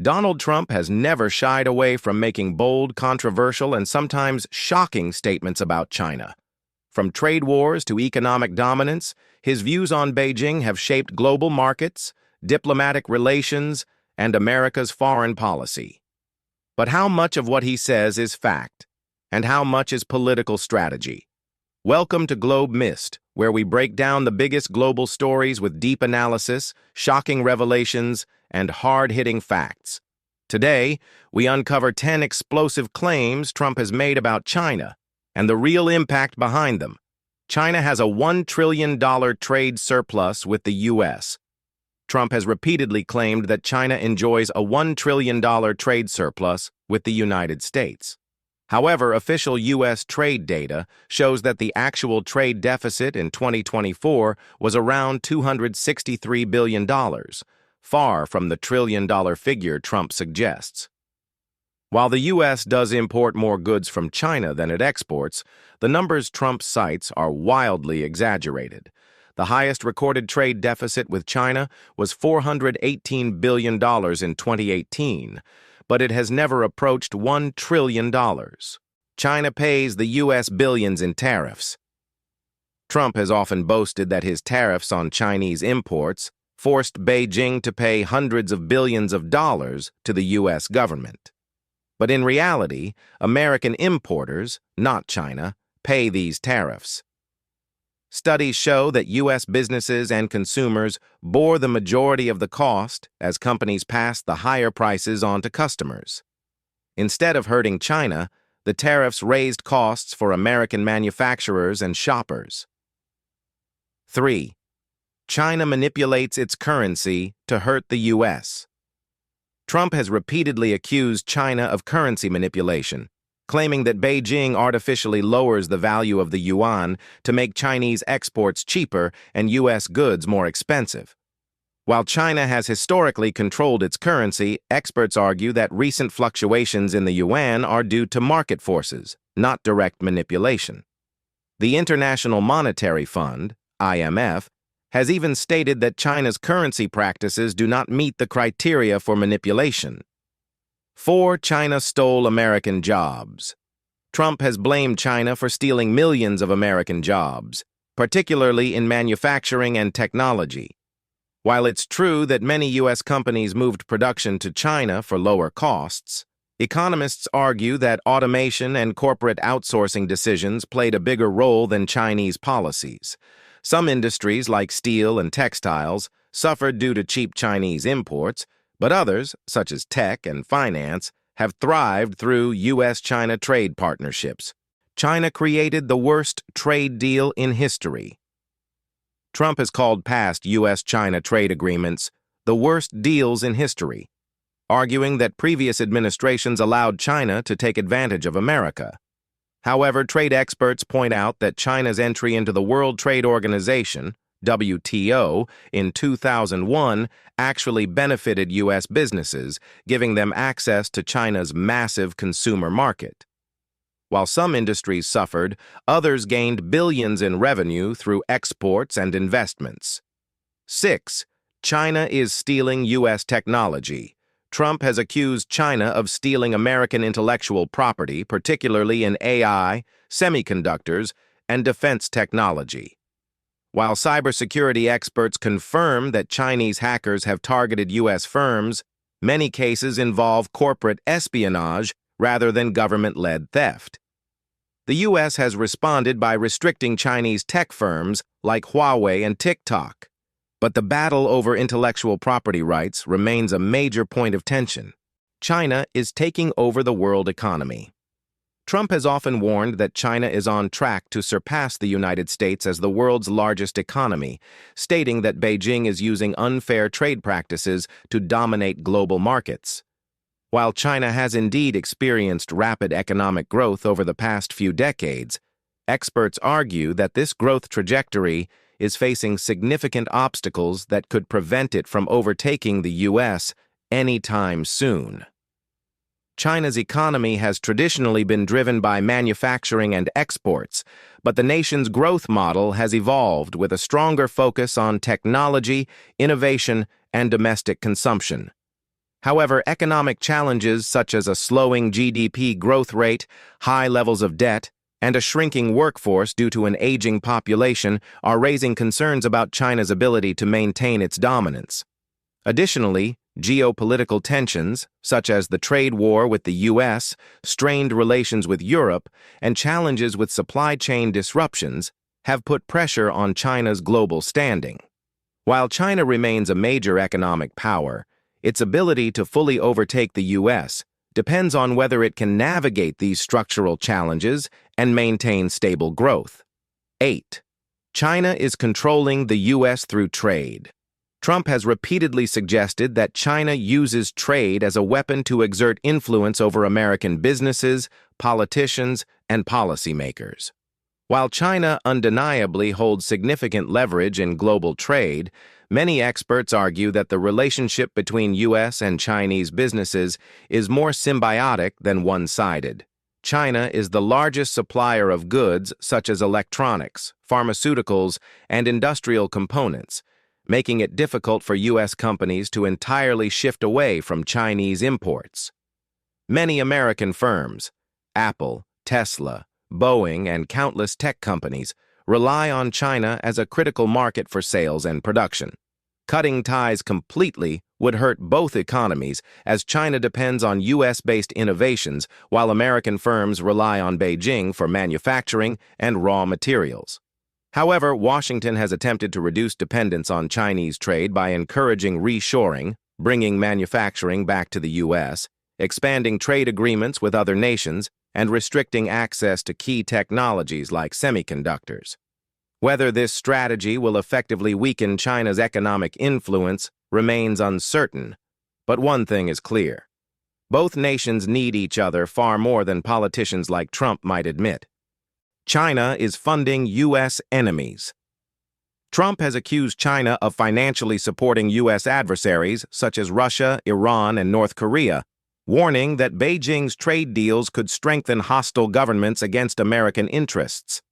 Donald Trump has never shied away from making bold, controversial, and sometimes shocking statements about China. From trade wars to economic dominance, his views on Beijing have shaped global markets, diplomatic relations, and America's foreign policy. But how much of what he says is fact, and how much is political strategy? Welcome to Globe Myst, where we break down the biggest global stories with deep analysis, shocking revelations, and hard-hitting facts. Today, we uncover 10 explosive claims Trump has made about China and the real impact behind them. China has a $1 trillion trade surplus with the U.S. Trump has repeatedly claimed that China enjoys a $1 trillion trade surplus with the United States. However, official U.S. trade data shows that the actual trade deficit in 2024 was around $263 billion, far from the trillion-dollar figure Trump suggests. While the U.S. does import more goods from China than it exports, the numbers Trump cites are wildly exaggerated. The highest recorded trade deficit with China was $418 billion in 2018, but it has never approached $1 trillion. China pays the U.S. billions in tariffs. Trump has often boasted that his tariffs on Chinese imports forced Beijing to pay hundreds of billions of dollars to the U.S. government. But in reality, American importers, not China, pay these tariffs. Studies show that U.S. businesses and consumers bore the majority of the cost as companies pass the higher prices on to customers. Instead of hurting China, the tariffs raised costs for American manufacturers and shoppers. 3. China manipulates its currency to hurt the U.S. Trump has repeatedly accused China of currency manipulation, claiming that Beijing artificially lowers the value of the yuan to make Chinese exports cheaper and U.S. goods more expensive. While China has historically controlled its currency, experts argue that recent fluctuations in the yuan are due to market forces, not direct manipulation. The International Monetary Fund, IMF, has even stated that China's currency practices do not meet the criteria for manipulation. 4. China stole American jobs. Trump has blamed China for stealing millions of American jobs, particularly in manufacturing and technology. While it's true that many U.S. companies moved production to China for lower costs, economists argue that automation and corporate outsourcing decisions played a bigger role than Chinese policies. Some industries, like steel and textiles, suffered due to cheap Chinese imports, but others, such as tech and finance, have thrived through U.S.-China trade partnerships. China created the worst trade deal in history. Trump has called past U.S.-China trade agreements the worst deals in history, arguing that previous administrations allowed China to take advantage of America. However, trade experts point out that China's entry into the World Trade Organization, WTO, in 2001 actually benefited U.S. businesses, giving them access to China's massive consumer market. While some industries suffered, others gained billions in revenue through exports and investments. 6. China is stealing U.S. technology. Trump has accused China of stealing American intellectual property, particularly in AI, semiconductors, and defense technology. While cybersecurity experts confirm that Chinese hackers have targeted U.S. firms, many cases involve corporate espionage rather than government-led theft. The U.S. has responded by restricting Chinese tech firms like Huawei and TikTok. But the battle over intellectual property rights remains a major point of tension. China is taking over the world economy. Trump has often warned that China is on track to surpass the United States as the world's largest economy, stating that Beijing is using unfair trade practices to dominate global markets. While China has indeed experienced rapid economic growth over the past few decades, experts argue that this growth trajectory is facing significant obstacles that could prevent it from overtaking the U.S. anytime soon. China's economy has traditionally been driven by manufacturing and exports, but the nation's growth model has evolved with a stronger focus on technology, innovation, and domestic consumption. However, economic challenges such as a slowing GDP growth rate, high levels of debt, and a shrinking workforce due to an aging population are raising concerns about China's ability to maintain its dominance. Additionally, geopolitical tensions, such as the trade war with the U.S., strained relations with Europe, and challenges with supply chain disruptions, have put pressure on China's global standing. While China remains a major economic power, its ability to fully overtake the U.S. depends on whether it can navigate these structural challenges and maintain stable growth. 8. China is controlling the U.S. through trade. Trump has repeatedly suggested that China uses trade as a weapon to exert influence over American businesses, politicians, and policymakers. While China undeniably holds significant leverage in global trade, many experts argue that the relationship between U.S. and Chinese businesses is more symbiotic than one-sided. China is the largest supplier of goods such as electronics, pharmaceuticals, and industrial components, making it difficult for U.S. companies to entirely shift away from Chinese imports. Many American firms, Apple, Tesla, Boeing, and countless tech companies, rely on China as a critical market for sales and production. Cutting ties completely would hurt both economies, as China depends on U.S.-based innovations while American firms rely on Beijing for manufacturing and raw materials. However, Washington has attempted to reduce dependence on Chinese trade by encouraging reshoring, bringing manufacturing back to the U.S., expanding trade agreements with other nations, and restricting access to key technologies like semiconductors. Whether this strategy will effectively weaken China's economic influence remains uncertain, but one thing is clear. Both nations need each other far more than politicians like Trump might admit. China is funding U.S. enemies. Trump has accused China of financially supporting U.S. adversaries such as Russia, Iran, and North Korea, warning that Beijing's trade deals could strengthen hostile governments against American interests.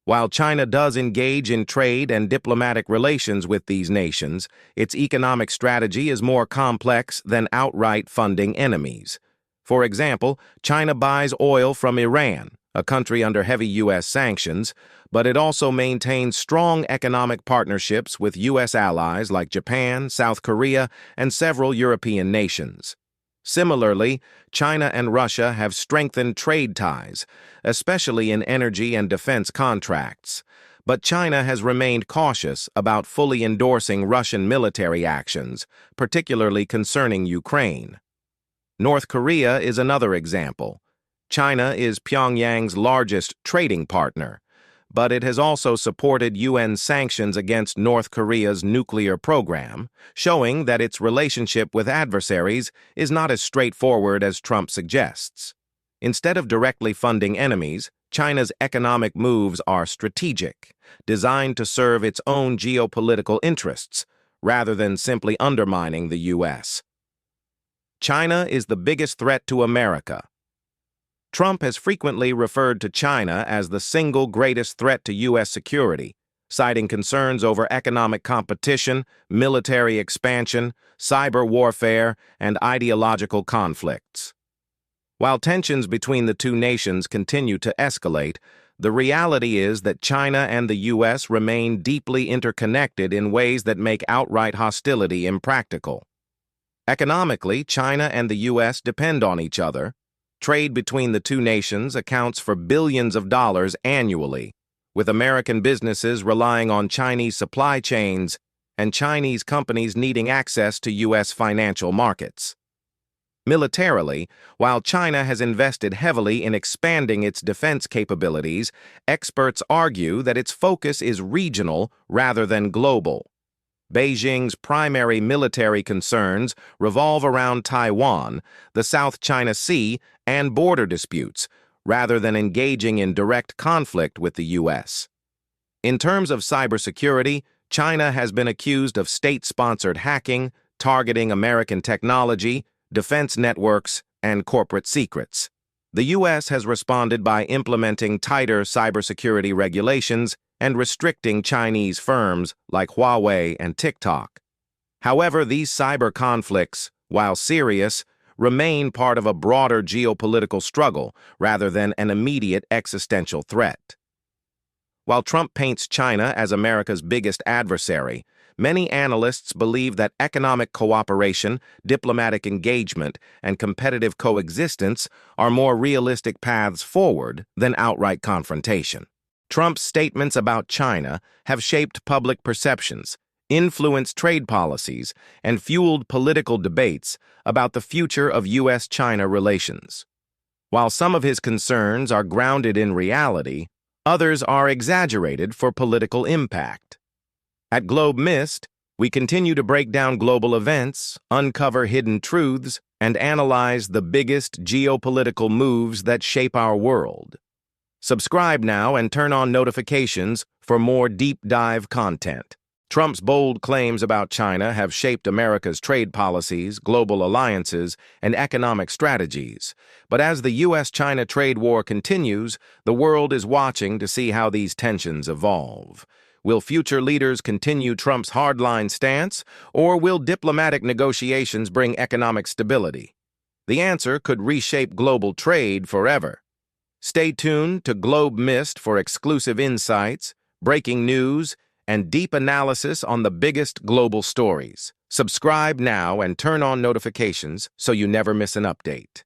While China does engage in trade and diplomatic relations with these nations, its economic strategy is more complex than outright funding enemies. For example, China buys oil from Iran, a country under heavy U.S. sanctions, but it also maintains strong economic partnerships with U.S. allies like Japan, South Korea, and several European nations. Similarly, China and Russia have strengthened trade ties, especially in energy and defense contracts, but China has remained cautious about fully endorsing Russian military actions, particularly concerning Ukraine. North Korea is another example. China is Pyongyang's largest trading partner, but it has also supported UN sanctions against North Korea's nuclear program, showing that its relationship with adversaries is not as straightforward as Trump suggests. Instead of directly funding enemies, China's economic moves are strategic, designed to serve its own geopolitical interests, rather than simply undermining the U.S. China is the biggest threat to America. Trump has frequently referred to China as the single greatest threat to U.S. security, citing concerns over economic competition, military expansion, cyber warfare, and ideological conflicts. While tensions between the two nations continue to escalate, the reality is that China and the U.S. remain deeply interconnected in ways that make outright hostility impractical. Economically, China and the U.S. depend on each other. Trade between the two nations accounts for billions of dollars annually, with American businesses relying on Chinese supply chains and Chinese companies needing access to U.S. financial markets. Militarily, while China has invested heavily in expanding its defense capabilities, experts argue that its focus is regional rather than global. Beijing's primary military concerns revolve around Taiwan, the South China Sea, and border disputes, rather than engaging in direct conflict with the U.S. In terms of cybersecurity, China has been accused of state-sponsored hacking, targeting American technology, defense networks, and corporate secrets. The U.S. has responded by implementing tighter cybersecurity regulations and restricting Chinese firms like Huawei and TikTok. However, these cyber conflicts, while serious, remain part of a broader geopolitical struggle rather than an immediate existential threat. While Trump paints China as America's biggest adversary, many analysts believe that economic cooperation, diplomatic engagement, and competitive coexistence are more realistic paths forward than outright confrontation. Trump's statements about China have shaped public perceptions, influenced trade policies, and fueled political debates about the future of U.S.-China relations. While some of his concerns are grounded in reality, others are exaggerated for political impact. At Globe Myst, we continue to break down global events, uncover hidden truths, and analyze the biggest geopolitical moves that shape our world. Subscribe now and turn on notifications for more deep dive content. Trump's bold claims about China have shaped America's trade policies, global alliances, and economic strategies. But as the U.S.-China trade war continues, the world is watching to see how these tensions evolve. Will future leaders continue Trump's hardline stance, or will diplomatic negotiations bring economic stability? The answer could reshape global trade forever. Stay tuned to Globe Myst for exclusive insights, breaking news, and deep analysis on the biggest global stories. Subscribe now and turn on notifications so you never miss an update.